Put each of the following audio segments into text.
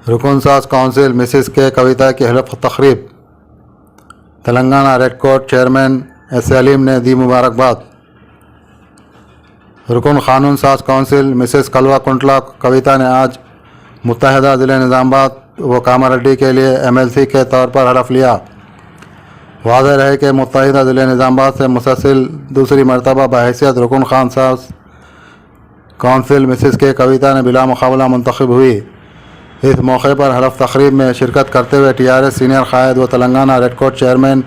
رکن ساز council Mrs کے کویتا کی حلف تقریب۔ تلنگانہ ریڈ کوٹ چیئرمین ایس علیم نے دی مبارکباد۔ رکن قانون ساز کونسل مسز کلوا کنٹلا کویتا نے آج متحدہ ضلع نظام آباد و کاماریڈی کے لیے MLC کے طور پر حلف لیا۔ واضح رہے کہ متحدہ ضلع نظام آباد سے مسلسل دوسری مرتبہ بحیثیت رکن خان ساز کونسل مسز کے کویتا نے بلا مقابلہ منتخب ہوئی۔ اس موقع پر حلف تقریب میں شرکت کرتے ہوئے TRS سینئر قائد و تلنگانہ ریڈ کوٹ چیئرمین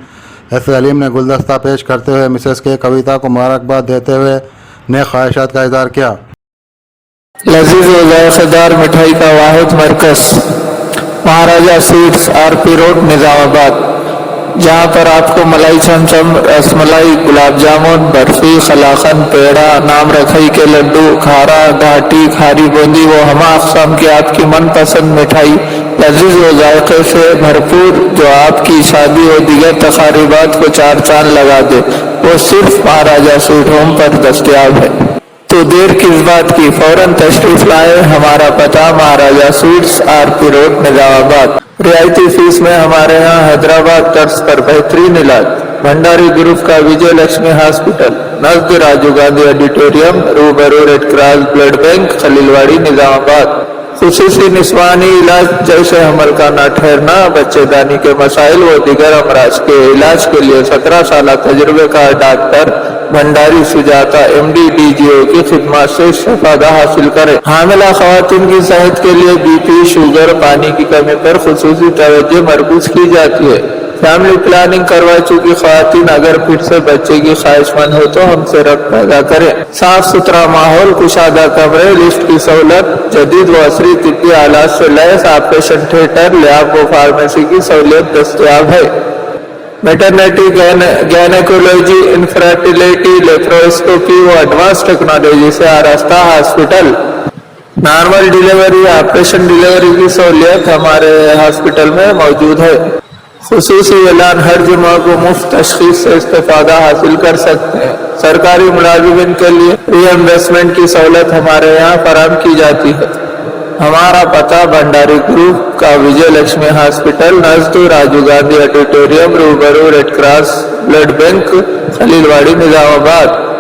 ایس علیم نے گلدستہ پیش کرتے ہوئے مسز کے کویتا کو مبارکباد دیتے ہوئے نیک خواہشات کا اظہار کیا۔ لذیذ و ذائقہ دار مٹھائی کا واحد مرکز مہاراجہ سویٹس RP روڈ نظام آباد، جہاں پر آپ کو ملائی چمچم، رس ملائی، گلاب جامن، برفی، قلاقند، پیڑا، نام رکھائی کے لڈو، کھارا، گھاٹی، کھاری بوندی و ہمہ اقسام کی آپ کی من پسند مٹھائی لذیذ و ذائقے سے بھرپور جو آپ کی شادی و دیگر تقریبات کو چار چاند لگا دے، وہ صرف مہاراجہ سویٹ ہوم پر دستیاب ہے۔ تو دیر کس بات کی، فوراً تشریف لائے۔ ہمارا پتہ مہاراجہ سویٹس RP روڈ نظام آباد۔ رعایتی فیس میں ہمارے ہاں حیدرآباد طرز پر بہترین علاج۔ بھنڈاری گروپ کا وجے لکشمی ہاسپٹل نزد راجیو گاندھی آڈیٹوریم، روبرو ریڈ کراس بلڈ بینک، خلیل واڑی نظام آباد۔ خصوصی نسوانی علاج جیسے حمل کا نہ ٹھہرنا، بچے دانی کے مسائل و دیگر امراض کے علاج کے لیے 17 سالہ تجربے کار ڈاکٹر بھنڈاری سجاتا MD DGO کی خدمات سے استفادہ حاصل کریں۔ حاملہ خواتین کی صحت کے لیے BP، شوگر، پانی کی کمی پر خصوصی توجہ مرکوز کی جاتی ہے۔ فیملی پلاننگ کروا چکی خواتین اگر پھر سے بچے کی خواہش مند ہو تو ہم سے رابطہ پیدا کریں۔ صاف ستھرا ماحول، کشادہ کمرے، لفٹ کی سہولت، جدید و عصری طبی آلات سے لیس آپریشن تھیٹر، لیاب و فارمیسی کی سہولت دستیاب ہے۔ میٹرنیٹی، گینیکولوجی، انفرٹیلیٹی، لیپروسکوپی و ایڈوانس ٹیکنالوجی سے آراستہ hospital. Normal delivery, operation delivery کی سہولیت ہمارے ہاسپٹل میں موجود ہے۔ خصوصی اعلان، ہر جمعہ کو مفت تشخیص سے استفادہ حاصل کر سکتے ہیں۔ سرکاری ملازمین کے لیے ری ایمبرسمنٹ کی سہولت ہمارے یہاں فراہم کی جاتی ہے۔ ہمارا پتہ بھنڈاری گروپ کا وجے لکشمی ہاسپٹل نزد راجیو گاندھی آڈیٹوریم، روبرو ریڈ کراس بلڈ بینک، خلیل واڑی نظام آباد۔